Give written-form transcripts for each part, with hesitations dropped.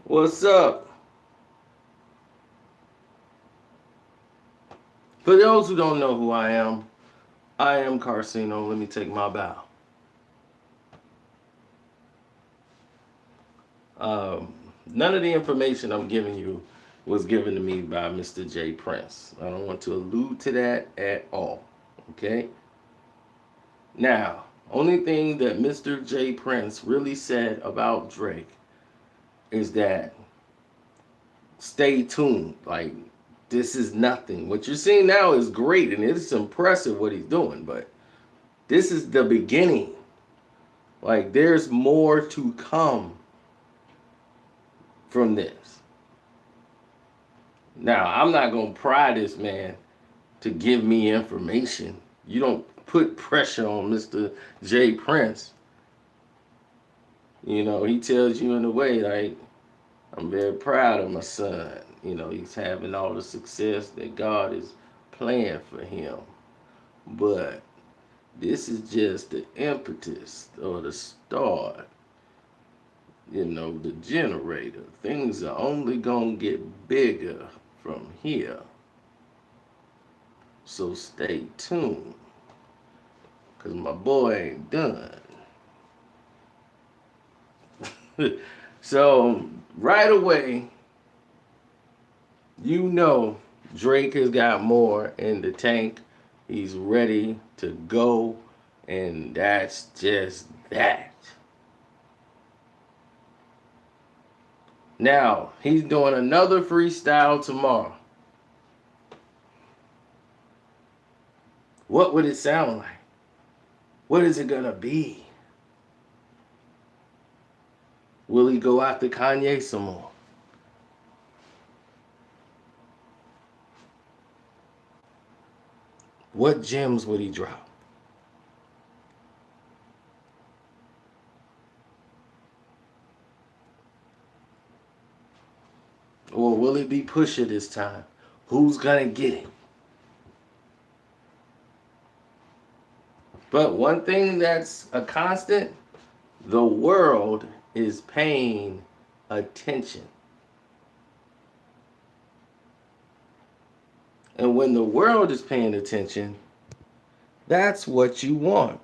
What's up? For those who don't know who I am Carcino. Let me take my bow. Um, None of the information I'm giving you was given to me by Mr. J. Prince. I don't want to allude to that at all. Okay? Now, only thing that Mr. J. Prince really said about Drake is that stay tuned. Like, this is nothing. What you're seeing now is great and it's impressive what he's doing, but this is the beginning. Like there's more to come from this. Now, I'm not going to pry this man to give me information. You don't put pressure on Mr. J. Prince. He tells you in a way like, I'm very proud of my son. He's having all the success that God is planning for him. But this is just the impetus or the start, the generator. Things are only going to get bigger from here. So stay tuned, because my boy ain't done. So, right away, Drake has got more in the tank. He's ready to go, and that's just that. Now, he's doing another freestyle tomorrow. What would it sound like? What is it gonna be? Will he go after Kanye some more? What gems would he drop? Or will it be Pusha this time? Who's gonna get it? But one thing that's a constant, the world is paying attention. And when the world is paying attention, that's what you want.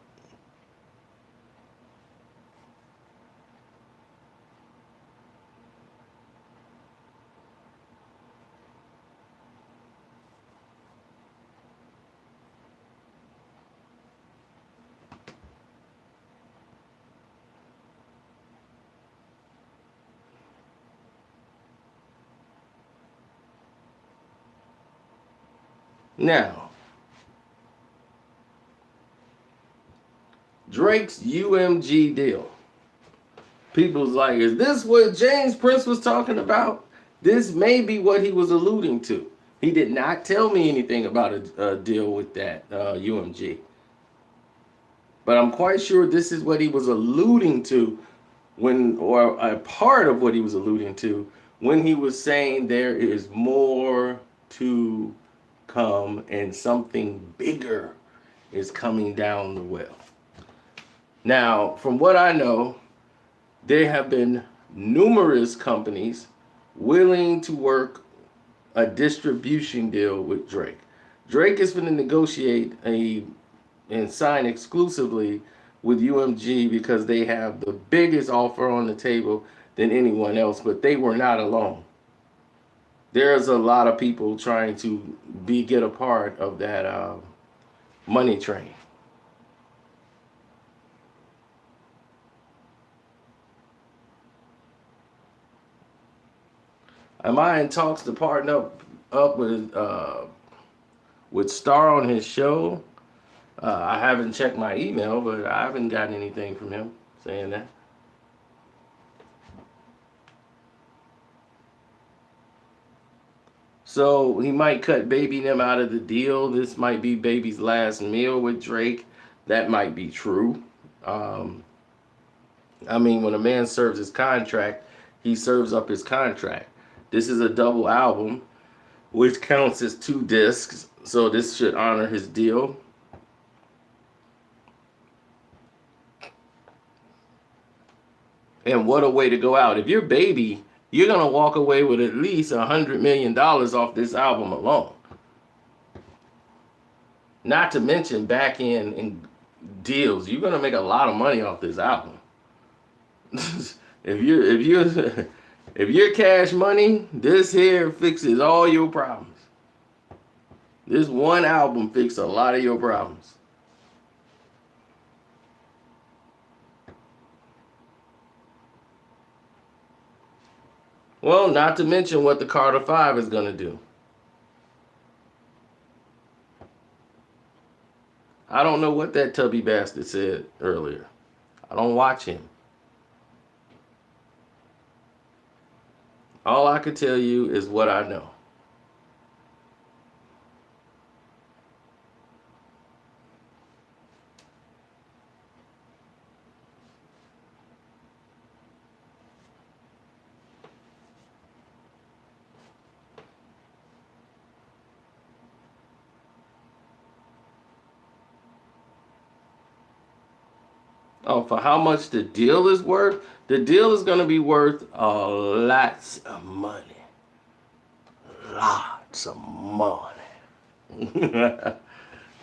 Now, Drake's UMG deal. People's like, is this what James Prince was talking about? This may be what he was alluding to. He did not tell me anything about a deal with that UMG. But I'm quite sure this is what he was alluding to or a part of what he was alluding to when he was saying there is more to come and something bigger is coming down the well. Now, from what I know, there have been numerous companies willing to work a distribution deal with Drake. Drake is going to negotiate and sign exclusively with UMG because they have the biggest offer on the table than anyone else, but they were not alone. There's a lot of people trying to get a part of that money train. Am I in talks to partner up with Star on his show? I haven't checked my email, but I haven't gotten anything from him saying that. So he might cut Baby them out of the deal. This might be Baby's last meal with Drake. That might be true. Um, I mean, when a man serves his contract, he serves up his contract. This is a double album, which counts as 2 discs. So this should honor his deal. And what a way to go out. If you're Baby you're gonna walk away with at least $100 million off this album alone. Not to mention back end and deals. You're gonna make a lot of money off this album. if you if you're cash money, this here fixes all your problems. This one album fixed a lot of your problems. Well, not to mention what the Carter 5 is gonna do. I don't know what that tubby bastard said earlier. I don't watch him. All I can tell you is what I know. Oh, for how much the deal is worth? The deal is going to be worth lots of money. Lots of money.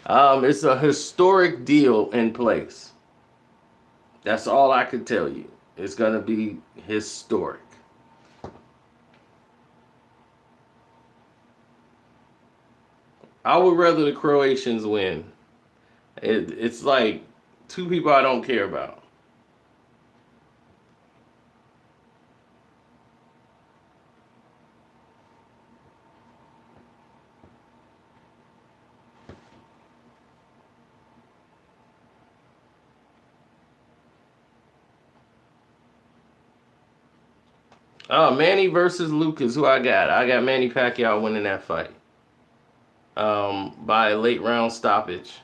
It's a historic deal in place. That's all I can tell you. It's going to be historic. I would rather the Croatians win. It's like two people I don't care about. Manny versus Lucas. Who I got? I got Manny Pacquiao winning that fight. By a late round stoppage.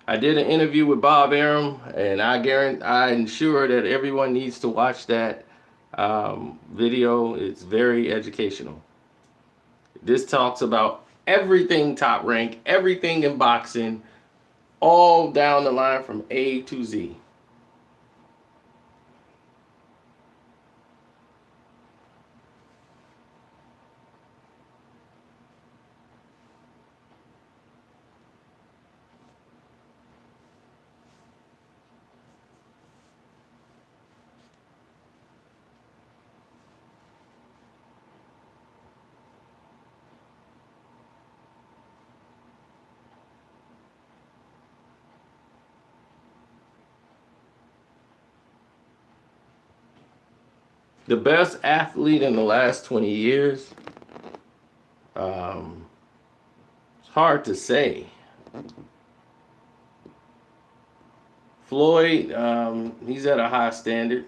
I did an interview with Bob Arum, and I ensure that everyone needs to watch that video. It's very educational. This talks about everything top rank, everything in boxing, all down the line from A to Z. The best athlete in the last 20 years, um, it's hard to say. Floyd, he's at a high standard.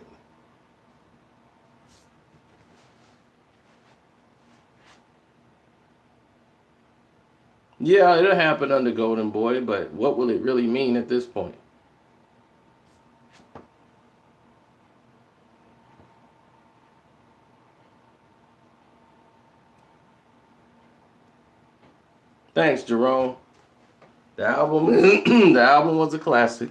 Yeah, it'll happen under Golden Boy, but what will it really mean at this point? Thanks, Jerome. The album, the album was a classic.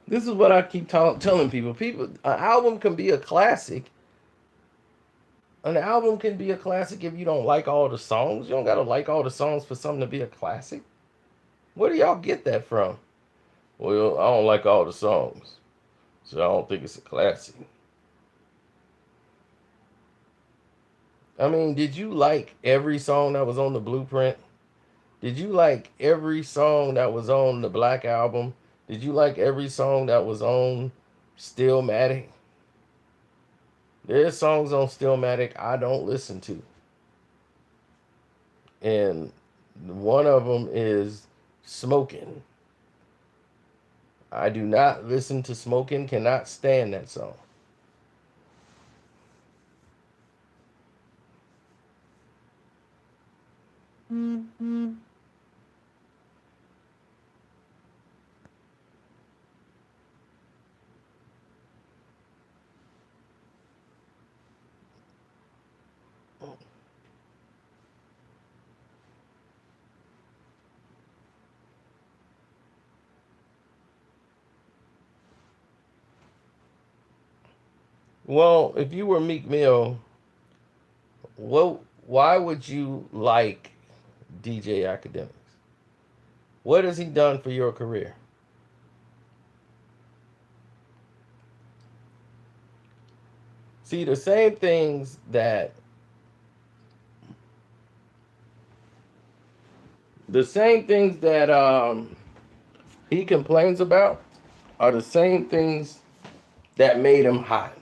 This is what I keep telling people. An album can be a classic. An album can be a classic if you don't like all the songs. You don't gotta like all the songs for something to be a classic. Where do y'all get that from? Well, I don't like all the songs, so I don't think it's a classic. I mean, did you like every song that was on the Blueprint? Did you like every song that was on the Black Album? Did you like every song that was on Stillmatic? There's songs on Stillmatic I don't listen to. And one of them is Smoking. I do not listen to Smoking, cannot stand that song. Well, if you were Meek Mill, why would you like DJ Academics? What has he done for your career? See, the same things that he complains about are the same things that made him hot.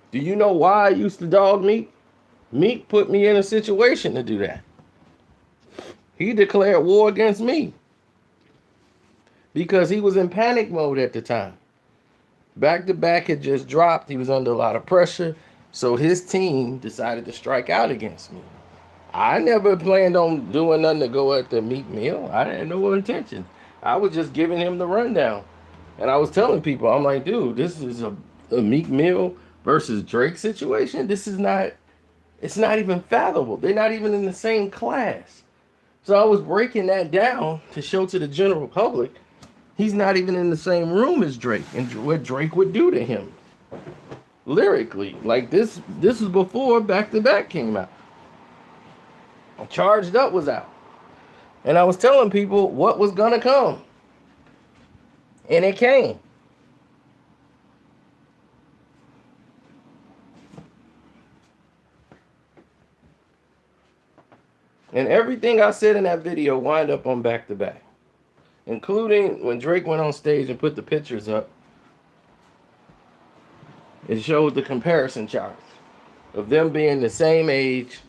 Do you know why I used to dog Meek? Meek put me in a situation to do that. He declared war against me because he was in panic mode at the time. Back to back had just dropped. He was under a lot of pressure. So his team decided to strike out against me. I never planned on doing nothing to go at the Meek Mill. I had no intention. I was just giving him the rundown. And I was telling people, I'm like, dude, this is a Meek Mill versus Drake situation. It's not even fathomable. They're not even in the same class. So I was breaking that down to show to the general public he's not even in the same room as Drake and what Drake would do to him lyrically. Like this was before Back to Back came out. Charged Up was out. And I was telling people what was gonna come. And it came. And everything I said in that video wind up on Back to Back. Including when Drake went on stage and put the pictures up. It showed the comparison charts of them being the same age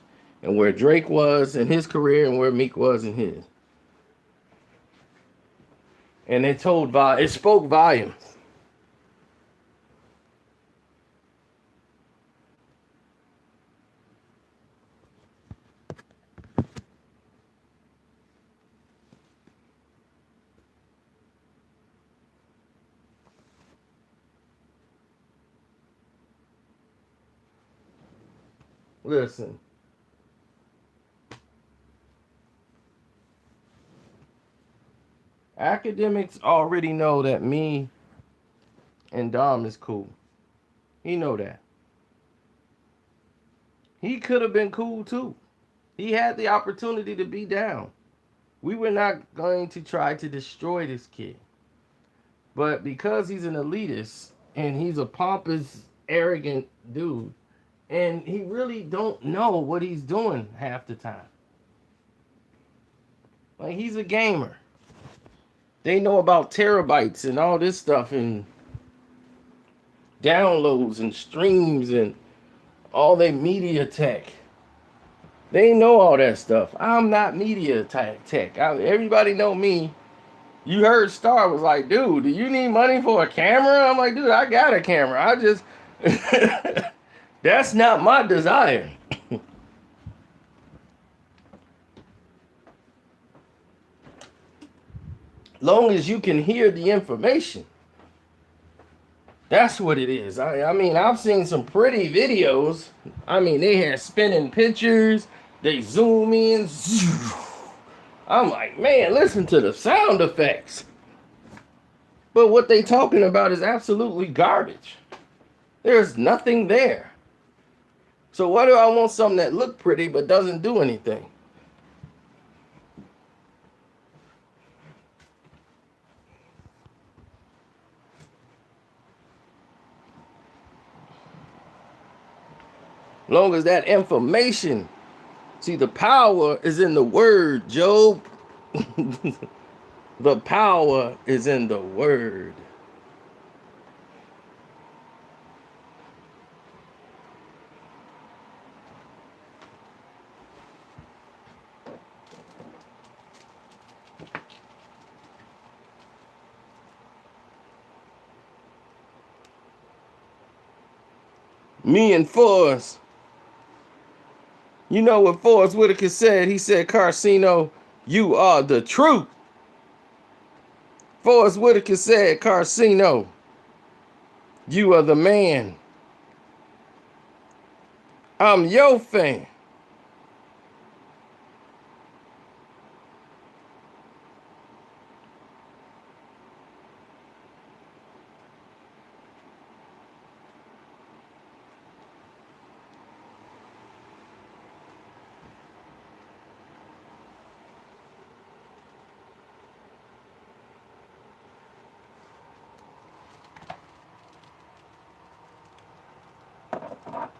and where Drake was in his career and where Meek was in his. And it spoke volumes. Listen. Academics already know that me and Dom is cool. He know that. He could have been cool too. He had the opportunity to be down. We were not going to try to destroy this kid. But because he's an elitist and he's a pompous, arrogant dude, and he really don't know what he's doing half the time. Like, he's a gamer. They know about terabytes and all this stuff and downloads and streams and all their media tech. They know all that stuff. I'm not media tech. Everybody know me. You heard Star was like, dude, do you need money for a camera? I'm like, dude, I got a camera. I just, that's not my desire. Long as you can hear the information. That's what it is. I mean, I've seen some pretty videos. I mean, they had spinning pictures. They zoom in. I'm like, man, listen to the sound effects. But what they talking about is absolutely garbage. There's nothing there. So why do I want something that look pretty but doesn't do anything? Long as that information, see, the power is in the word, Job. The power is in the word. Me and Forrest, you know what Forrest Whitaker said? He said, Carcino, you are the truth. Forrest Whitaker said, Carcino, You are the man. I'm your fan.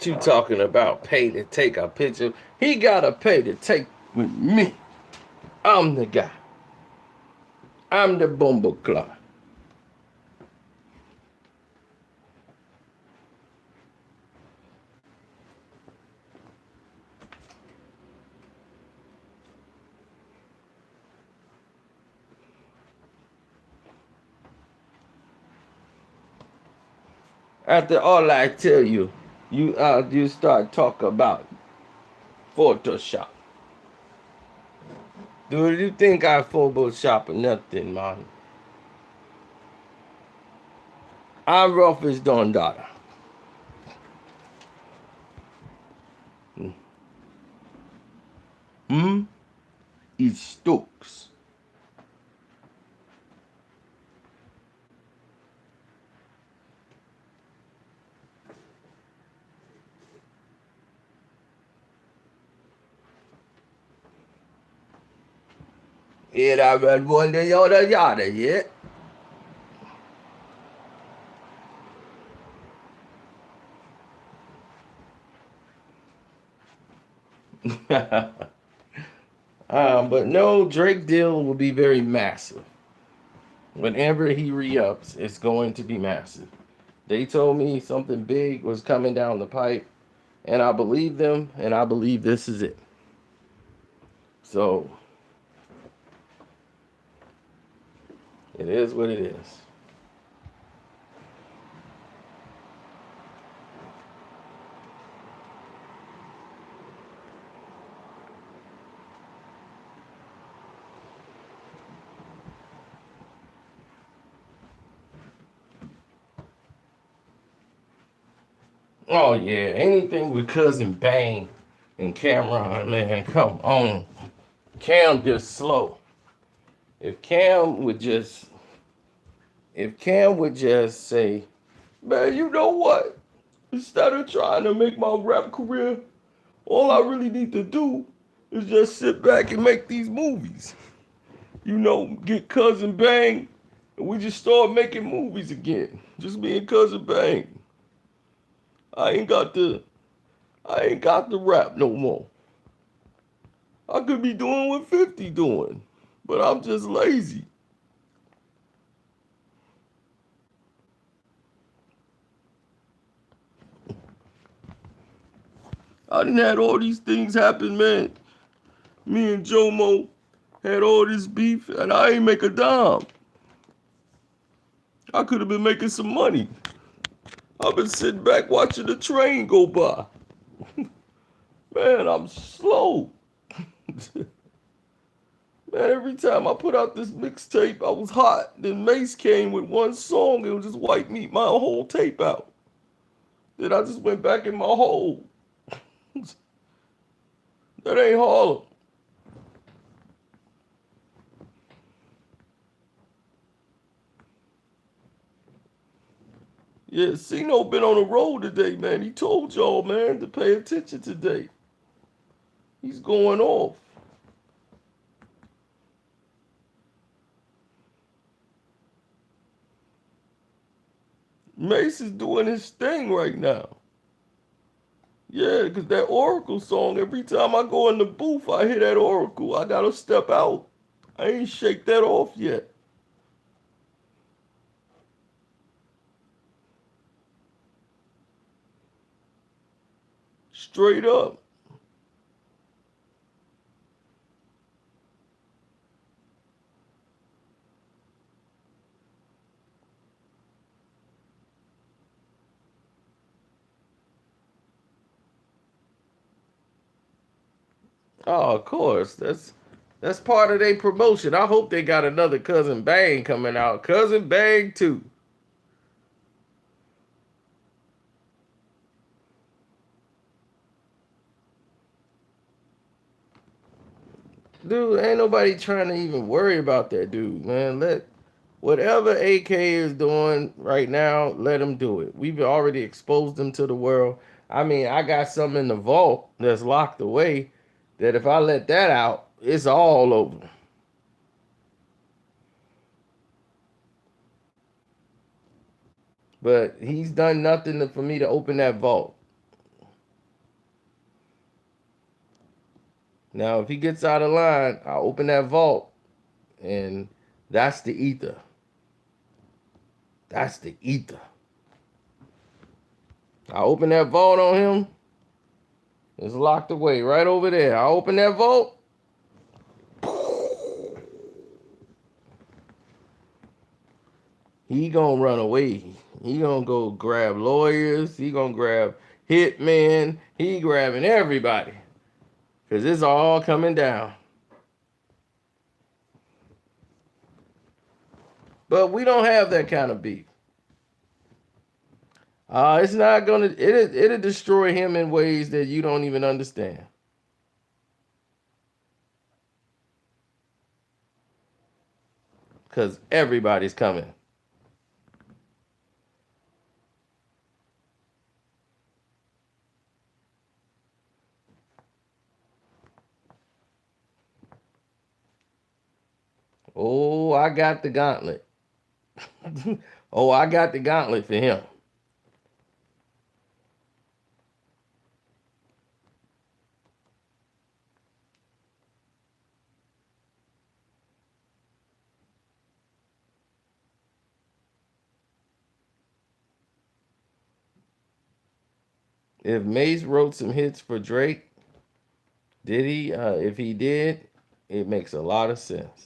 You talking about pay to take a picture? He gotta pay to take with me. I'm the guy. I'm the bumbleclaw. After all I tell you, you start talking about Photoshop. Do you think I Photoshop or nothing, man? I'm rough as Don Dada. Hmm? It's Stokes. Yeah, I read one the yada yada, yeah. But no, Drake deal will be very massive. Whenever he re-ups, it's going to be massive. They told me something big was coming down the pipe, and I believe them, and I believe this is it. So it is what it is. Oh yeah, anything with Cousin Bang and Cameron, man, come on. Cam just slow. If Cam would just, if Cam would just say, man, you know what? Instead of trying to make my rap career, all I really need to do is just sit back and make these movies. You know, get Cousin Bang, and we just start making movies again. Just me and Cousin Bang. I ain't got the, I ain't got the rap no more. I could be doing what 50 doing, but I'm just lazy. I didn't had all these things happen, man. Me and Jomo had all this beef, and I ain't make a dime. I could have been making some money. I've been sitting back watching the train go by. Man, I'm slow. Man, every time I put out this mixtape, I was hot. Then Mace came with one song and just wiped me my whole tape out. Then I just went back in my hole. That ain't Harlem. Yeah, Cino been on the road today, man. He told y'all, man, to pay attention today. He's going off. Mace is doing his thing right now. Yeah, because that Oracle song, every time I go in the booth, I hear that Oracle. I gotta step out. I ain't shake that off yet. Straight up. Oh, of course. That's part of their promotion. I hope they got another Cousin Bang coming out. Cousin Bang 2. Dude, ain't nobody trying to even worry about that dude, man. Let whatever AK is doing right now, let him do it. We've already exposed him to the world. I mean, I got something in the vault that's locked away that if I let that out, it's all over. But he's done nothing for me to open that vault. Now, if he gets out of line, I'll open that vault, and that's the ether. That's the ether. I open that vault on him. It's locked away right over there. I open that vault. He gonna run away. He gonna go grab lawyers. He gonna grab hitmen. He grabbing everybody. Cause it's all coming down. But we don't have that kind of beef. It's not gonna. It'll destroy him in ways that you don't even understand. Cause everybody's coming. Oh, I got the gauntlet. Oh, I got the gauntlet for him. If Mace wrote some hits for Drake, did he? If he did, it makes a lot of sense.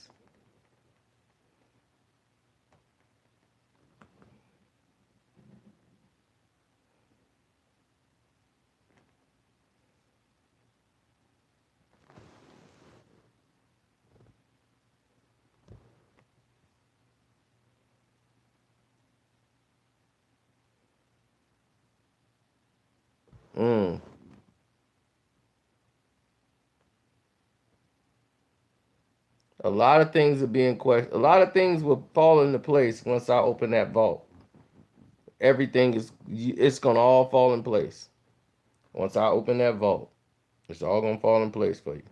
Mm. A lot of things are being questioned. A lot of things will fall into place once I open that vault. Everything is, it's gonna all fall in place once I open that vault. It's all gonna fall in place for you.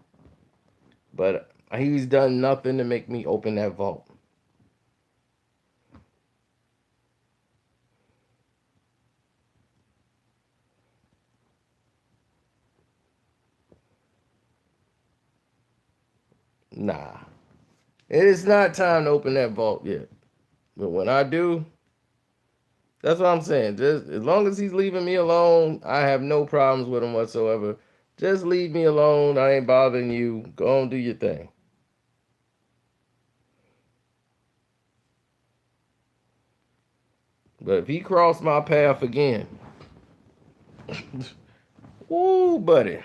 But he's done nothing to make me open that vault. Nah, it is not time to open that vault yet. But when I do, that's what I'm saying. Just as long as he's leaving me alone, I have no problems with him whatsoever. Just leave me alone. I ain't bothering you. Go on, do your thing. But if he crossed my path again, woo, buddy.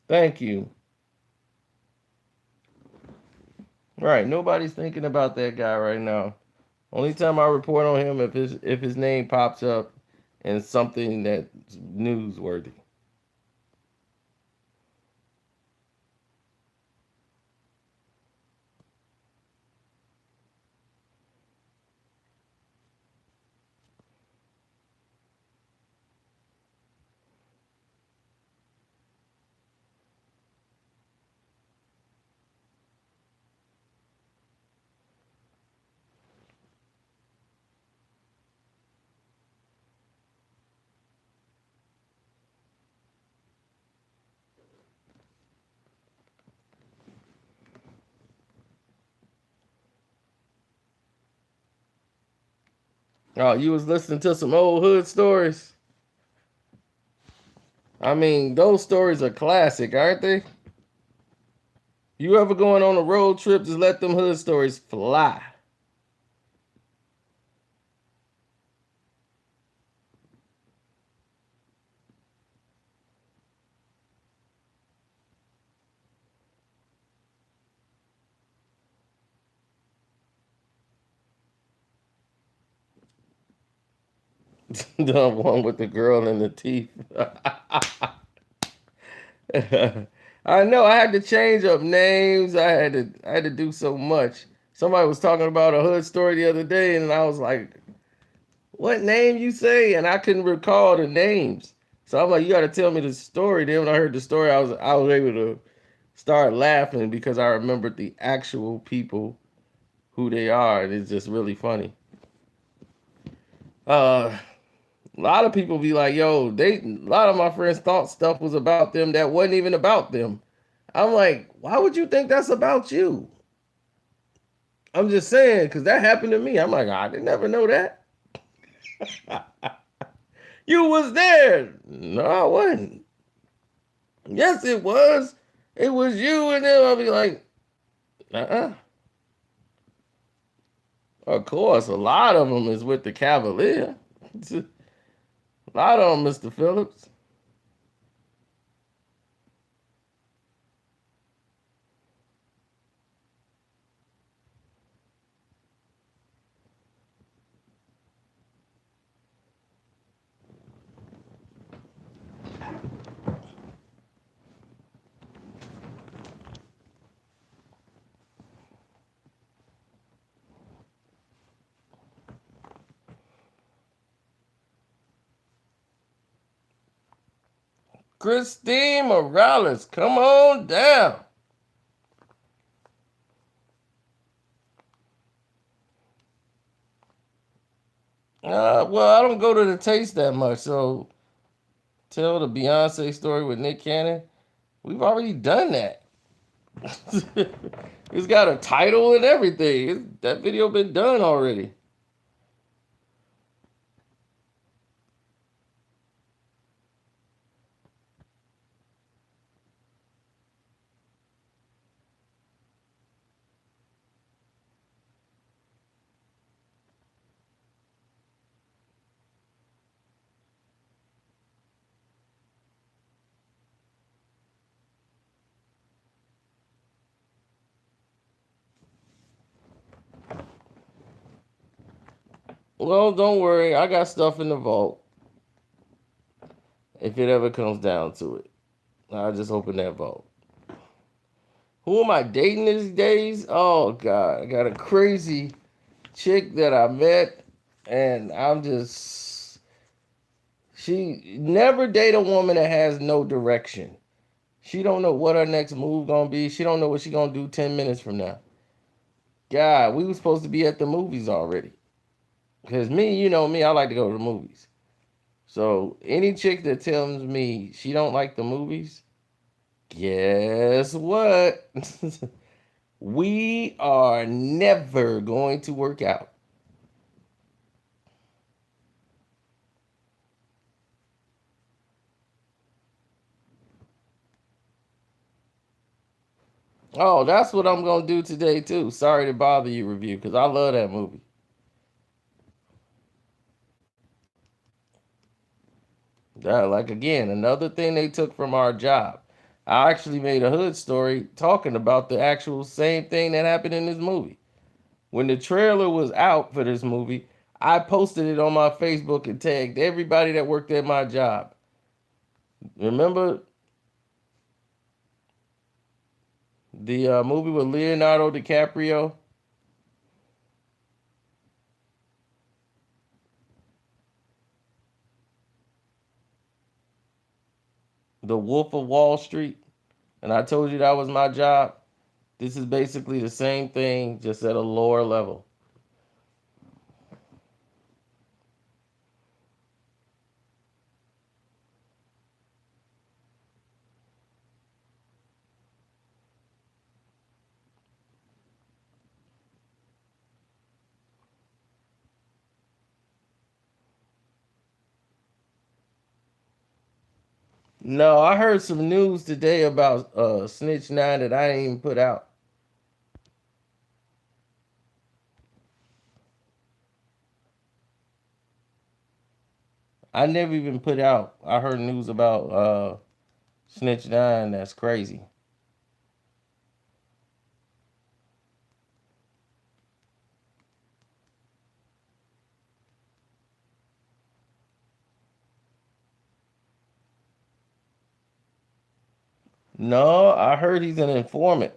Thank you. Right. Nobody's thinking about that guy right now. Only time I report on him if his name pops up in something that's newsworthy. Oh, you was listening to some old hood stories? I mean, those stories are classic, aren't they? You ever going on a road trip, just let them hood stories fly. The one with the girl in the teeth. I know I had to change up names. I had to do so much. Somebody was talking about a hood story the other day, and I was like, "What name you say?" And I couldn't recall the names. So I'm like, "You got to tell me the story." Then when I heard the story, I was able to start laughing because I remembered the actual people who they are, and it's just really funny. Uh, a lot of people be like, "Yo, a lot of my friends thought stuff was about them that wasn't even about them." I'm like, why would you think that's about you? I'm just saying, because that happened to me. I'm like, I didn't never know that. You was there. No, I wasn't. Yes, it was. It was you. And then I'll be like, uh-uh. Of course, a lot of them is with the Cavalier. A lot of them, Mr. Phillips. Christine Morales, come on down. Well, I don't go to the taste that much, so tell the Beyonce story with Nick Cannon. We've already done that. It's got a title and everything. That video been done already. Well, don't worry. I got stuff in the vault if it ever comes down to it. I'll just open that vault. Who am I dating these days? Oh, God. I got a crazy chick that I met, and I'm just. She never date a woman that has no direction. She don't know what her next move gonna be. She don't know what she gonna do 10 minutes from now. God, we was supposed to be at the movies already. Because me, you know me, I like to go to the movies. So any chick that tells me she don't like the movies, guess what? We are never going to work out. Oh, that's what I'm gonna do today too. Sorry to bother you, review, because I love that movie. That, like again, another thing they took from our job. I actually made a hood story talking about the actual same thing that happened in this movie. When the trailer was out for this movie, I posted it on my Facebook and tagged everybody that worked at my job. Remember the movie with Leonardo DiCaprio, The Wolf of Wall Street? And I told you that was my job. This is basically the same thing, just at a lower level. No, I heard some news today about Snitch Nine that I didn't even put out. I never even put out. I heard news about Snitch Nine. That's crazy. No, I heard he's an informant.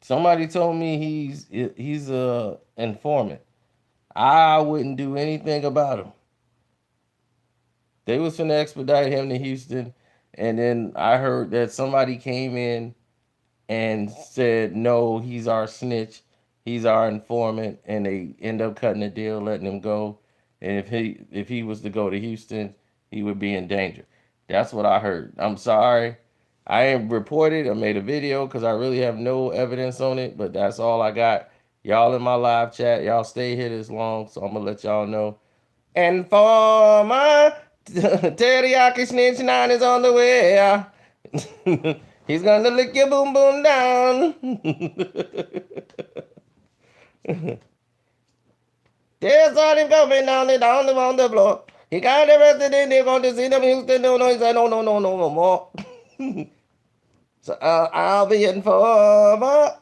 Somebody told me he's a informant. I wouldn't do anything about him. They was finna expedite him to Houston, and then I heard that somebody came in and said, "No, he's our snitch, he's our informant," and they end up cutting the deal, letting him go. And if he was to go to Houston, he would be in danger. That's what I heard. I'm sorry, I ain't reported. I made a video because I really have no evidence on it, but that's all I got. Y'all in my live chat, y'all stay here this long, so I'm gonna let y'all know. Informer, teriyaki snitch nine is on the way. He's gonna lick your boom boom down. There's something coming down on the floor. He got arrested and they're going to see them Houston. No, no, he said, no, no, no, no, no more. So I'll be informer.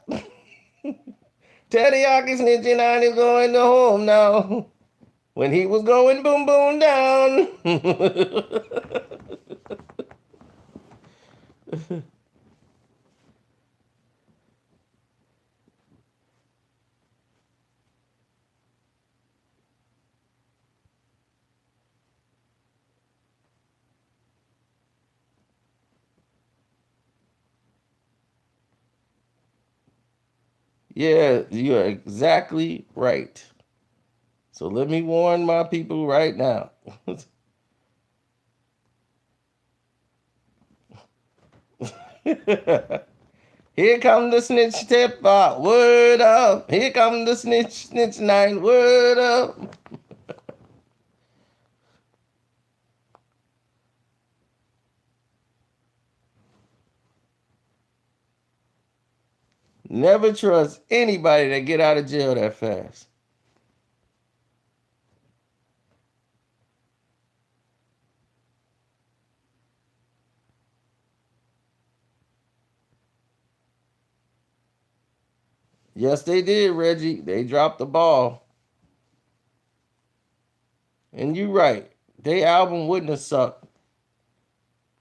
Teriyaki snitching nine is going to home now. When he was going boom boom down. Yeah, you're exactly right. So let me warn my people right now. Here come the snitch tip, word up. Here come the snitch nine, word up. Never trust anybody that get out of jail that fast. Yes, they did, Reggie. They dropped the ball. And you right. Their album wouldn't have sucked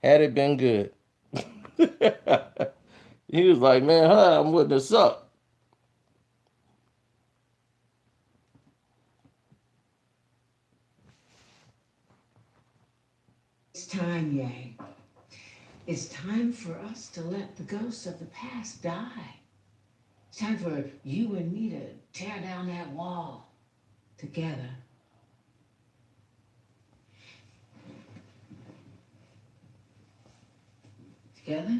had it been good. He was like, man, her album wouldn't have sucked. It's time, Yang. It's time for us to let the ghosts of the past die. It's time for you and me to tear down that wall together. Together?